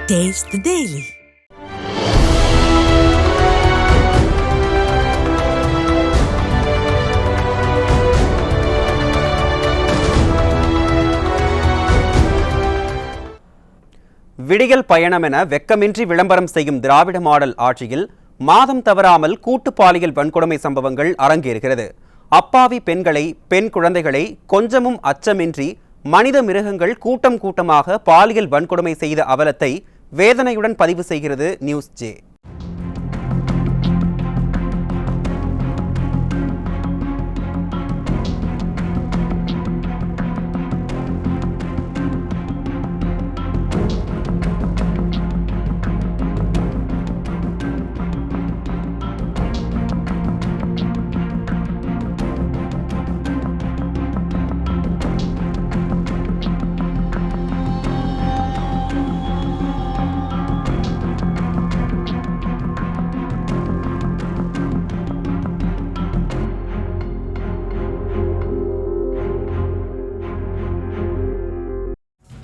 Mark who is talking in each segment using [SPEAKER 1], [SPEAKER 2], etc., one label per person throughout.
[SPEAKER 1] Taste the Daily.
[SPEAKER 2] விடியல் பயணம் என வெக்கமின்றி விளம்பரம் செய்யும் திராவிட மாடல் ஆட்சியில் மாதம் தவறாமல் கூட்டு பாலியல் வன்கொடுமை சம்பவங்கள் அரங்கேறுகிறது. அப்பாவி பெண்களை, பெண் குழந்தைகளை கொஞ்சமும் அச்சமின்றி மனித மிருகங்கள் கூட்டம் கூட்டமாக பாலியல் வன்கொடுமை செய்த அவலத்தை வேதனையுடன் பதிவு செய்கிறது நியூஸ் ஜே.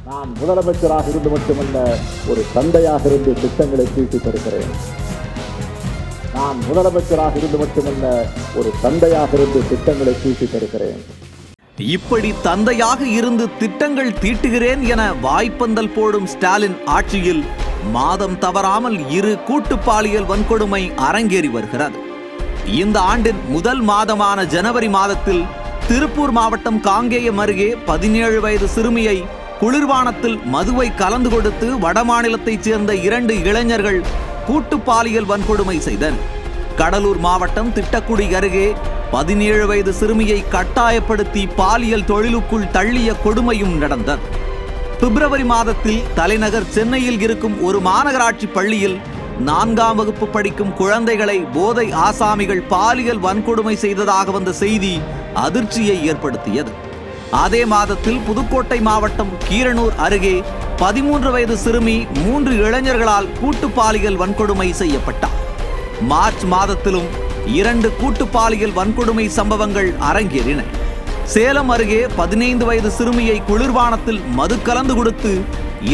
[SPEAKER 3] நான் முதலமைச்சராக இருந்து மட்டுமல்ல, ஒரு தந்தையாக இருந்து திட்டங்களை தீட்டி தருகிறேன். நான் முதலமைச்சராக இருந்து மட்டுமல்ல, ஒரு தந்தையாக இருந்து திட்டங்களை தீட்டி தருகிறேன்.
[SPEAKER 4] இப்படி தந்தையாக இருந்து திட்டங்கள் தீட்டுகிறேன் என வாய்ப்பந்தல் போடும் ஸ்டாலின் ஆட்சியில் மாதம் தவறாமல் 2 கூட்டு பாலியல் வன்கொடுமை அரங்கேறி வருகிறது. இந்த ஆண்டின் முதல் மாதமான ஜனவரி மாதத்தில் திருப்பூர் மாவட்டம் காங்கேயம் அருகே 17 வயது சிறுமியை குளிர்பானத்தில் மதுவை கலந்து கொடுத்து வடமாநிலத்தைச் சேர்ந்த 2 இளைஞர்கள் கூட்டு பாலியல் வன்கொடுமை செய்தனர். கடலூர் மாவட்டம் திட்டக்குடி அருகே 17 வயது சிறுமியை கட்டாயப்படுத்தி பாலியல் தொழிலுக்குள் தள்ளிய கொடுமையும் நடந்தது. பிப்ரவரி மாதத்தில் தலைநகர் சென்னையில் இருக்கும் ஒரு மாநகராட்சி பள்ளியில் 4ஆம் வகுப்பு படிக்கும் குழந்தைகளை போதை ஆசாமிகள் பாலியல் வன்கொடுமை செய்ததாக வந்த செய்தி அதிர்ச்சியை ஏற்படுத்தியது. அதே மாதத்தில் புதுக்கோட்டை மாவட்டம் கீரனூர் அருகே 13 வயது சிறுமி 3 இளைஞர்களால் கூட்டு பாலியல் வன்கொடுமை செய்யப்பட்டார். மார்ச் மாதத்திலும் 2 கூட்டு பாலியல் வன்கொடுமை சம்பவங்கள் அரங்கேறின. சேலம் அருகே 15 வயது சிறுமியை குளிர்பானத்தில் மது கலந்து கொடுத்து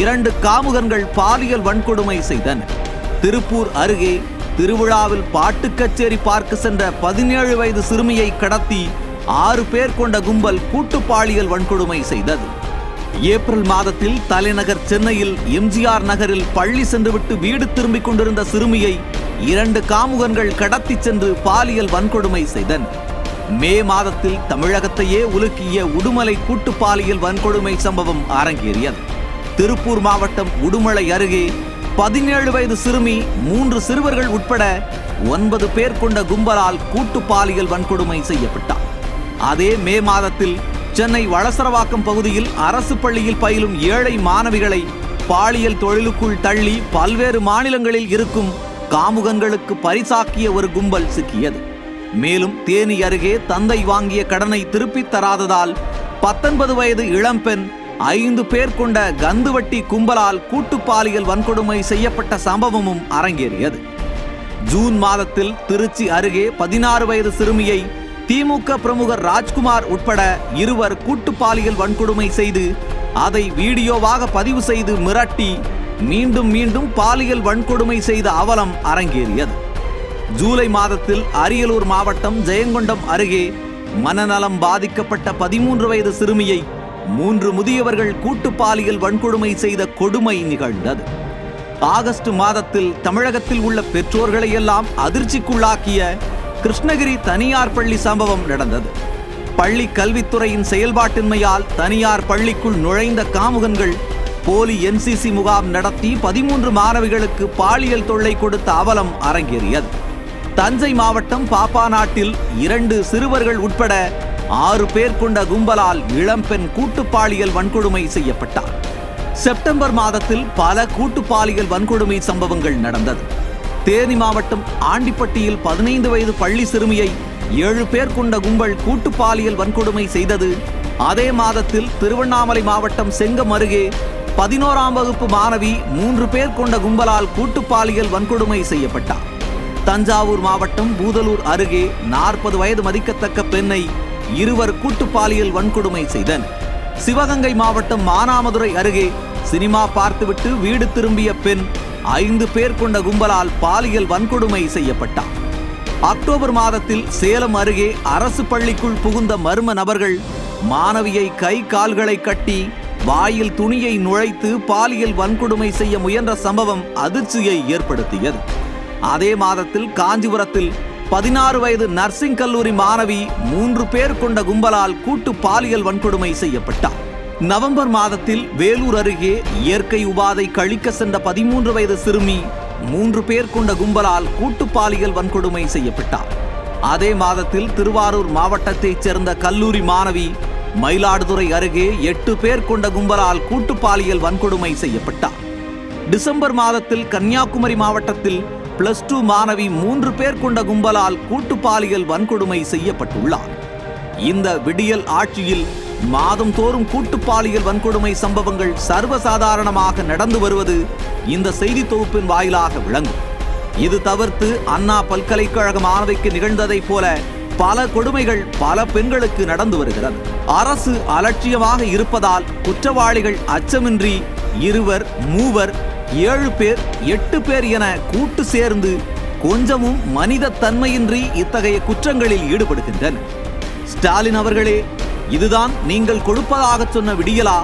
[SPEAKER 4] 2 காமுகன்கள் பாலியல் வன்கொடுமை செய்தனர். திருப்பூர் அருகே திருவிழாவில் பாட்டு கச்சேரி பார்க்க சென்ற 17 வயது சிறுமியை கடத்தி 6 பேர் கொண்ட கும்பல் கூட்டு பாலியல் வன்கொடுமை செய்தது. ஏப்ரல் மாதத்தில் தலைநகர் சென்னையில் எம்ஜிஆர் நகரில் பள்ளி சென்றுவிட்டு வீடு திரும்பிக் கொண்டிருந்த சிறுமியை 2 காமுகன்கள் கடத்தி சென்று பாலியல் வன்கொடுமை செய்தனர். மே மாதத்தில் தமிழகத்தையே உலுக்கிய உடுமலை கூட்டு பாலியல் வன்கொடுமை சம்பவம் அரங்கேறியது. திருப்பூர் மாவட்டம் உடுமலை அருகே 17 வயது சிறுமி 3 சிறுவர்கள் உட்பட 9 பேர் கொண்ட கும்பலால் கூட்டு பாலியல் வன்கொடுமை செய்யப்பட்டார். அதே மே மாதத்தில் சென்னை வளசரவாக்கம் பகுதியில் அரசு பள்ளியில் பயிலும் ஏழை மாணவிகளை பாலியல் தொழிலுக்குள் தள்ளி பல்வேறு மாநிலங்களில் இருக்கும் காமுகன்களுக்கு பரிசாக்கிய ஒரு கும்பல் சிக்கியது. மேலும் தேனி அருகே தந்தை வாங்கிய கடனை திருப்பித் தராததால் 19 வயது இளம்பெண் 5 பேர் கொண்ட கந்துவட்டி கும்பலால் கூட்டு பாலியல் வன்கொடுமை செய்யப்பட்ட சம்பவமும் அரங்கேறியது. ஜூன் மாதத்தில் திருச்சி அருகே 16 வயது சிறுமியை திமுக பிரமுகர் ராஜ்குமார் உட்பட 2 கூட்டு பாலியல் வன்கொடுமை செய்து அதை வீடியோவாக பதிவு செய்து மிரட்டி மீண்டும் மீண்டும் பாலியல் வன்கொடுமை செய்த அவலம் அரங்கேறியது. ஜூலை மாதத்தில் அரியலூர் மாவட்டம் ஜெயங்கொண்டம் அருகே மனநலம் பாதிக்கப்பட்ட 13 வயது சிறுமியை 3 முதியவர்கள் கூட்டு பாலியல் வன்கொடுமை செய்த கொடுமை நிகழ்ந்தது. ஆகஸ்ட் மாதத்தில் தமிழகத்தில் உள்ள பெற்றோர்களை எல்லாம் அதிர்ச்சிக்குள்ளாக்கிய கிருஷ்ணகிரி தனியார் பள்ளி சம்பவம் நடந்தது. பள்ளி கல்வித்துறையின் செயல்பாட்டின்மையால் தனியார் பள்ளிக்குள் நுழைந்த காமுகன்கள் போலி NCC முகாம் நடத்தி 13 மாணவிகளுக்கு பாலியல் தொல்லை கொடுத்த அவலம் அரங்கேறியது. தஞ்சை மாவட்டம் பாப்பாநாட்டில் 2 சிறுவர்கள் உட்பட 6 பேர் கொண்ட கும்பலால் இளம்பெண் கூட்டு பாலியல் வன்கொடுமை செய்யப்பட்டார். செப்டம்பர் மாதத்தில் பல கூட்டு பாலியல் வன்கொடுமை சம்பவங்கள் நடந்தது. தேனி மாவட்டம் ஆண்டிப்பட்டியில் 15 வயது பள்ளி சிறுமியை 7 பேர் கொண்ட கும்பல் கூட்டு பாலியல் வன்கொடுமை செய்தது. அதே மாதத்தில் திருவண்ணாமலை மாவட்டம் செங்கம் அருகே 11ஆம் வகுப்பு மாணவி 3 பேர் கொண்ட கும்பலால் கூட்டு பாலியல் வன்கொடுமை செய்யப்பட்டார். தஞ்சாவூர் மாவட்டம் பூதலூர் அருகே 40 வயது மதிக்கத்தக்க பெண்ணை 2 கூட்டு பாலியல் வன்கொடுமை செய்தனர். சிவகங்கை மாவட்டம் மானாமதுரை அருகே சினிமா பார்த்துவிட்டு வீடு திரும்பிய பெண் 5 பேர் கொண்ட கும்பலால் பாலியல் வன்கொடுமை செய்யப்பட்டார். அக்டோபர் மாதத்தில் சேலம் அருகே அரசு பள்ளிக்குள் புகுந்த மர்ம நபர்கள் மாணவியை கை கால்களை கட்டி வாயில் துணியை நுழைத்து பாலியல் வன்கொடுமை செய்ய முயன்ற சம்பவம் அதிர்ச்சியை ஏற்படுத்தியது. அதே மாதத்தில் காஞ்சிபுரத்தில் 16 வயது நர்சிங் கல்லூரி மாணவி 3 பேர் கொண்ட கும்பலால் கூட்டு பாலியல் வன்கொடுமை செய்யப்பட்டார். நவம்பர் மாதத்தில் வேலூர் அருகே இயற்கை உபாதை கழிக்க சென்ற 13 வயது சிறுமி 3 பேர் கொண்ட கும்பலால் கூட்டு பாலியல் வன்கொடுமை செய்யப்பட்டார். அதே மாதத்தில் திருவாரூர் மாவட்டத்தைச் சேர்ந்த கல்லூரி மாணவி மயிலாடுதுறை அருகே 8 பேர் கொண்ட கும்பலால் கூட்டு பாலியல் வன்கொடுமை செய்யப்பட்டார். டிசம்பர் மாதத்தில் கன்னியாகுமரி மாவட்டத்தில் +2 மாணவி 3 பேர் கொண்ட கும்பலால் கூட்டு பாலியல் வன்கொடுமை செய்யப்பட்டுள்ளார். இந்த விடியல் ஆட்சியில் மாதம் தோறும் கூட்டு பாலியல் வன்கொடுமை சம்பவங்கள் சர்வசாதாரணமாக நடந்து வருவது இந்த செய்தி தொகுப்பின் வாயிலாக விளங்கும். இது தவிர்த்து அண்ணா பல்கலைக்கழக மாணவிக்கு நிகழ்ந்ததைப் போல பல கொடுமைகள் பல பெண்களுக்கு நடந்து வருகிறது. அரசு அலட்சியமாக இருப்பதால் குற்றவாளிகள் அச்சமின்றி 2, 3, 7 பேர் 8 பேர் என கூட்டு சேர்ந்து கொஞ்சமும் மனித தன்மையின்றி இத்தகைய குற்றங்களில் ஈடுபடுகின்றனர். ஸ்டாலின் அவர்களே, இதுதான் நீங்கள் கொடுப்பதாக சொன்ன விடியலா?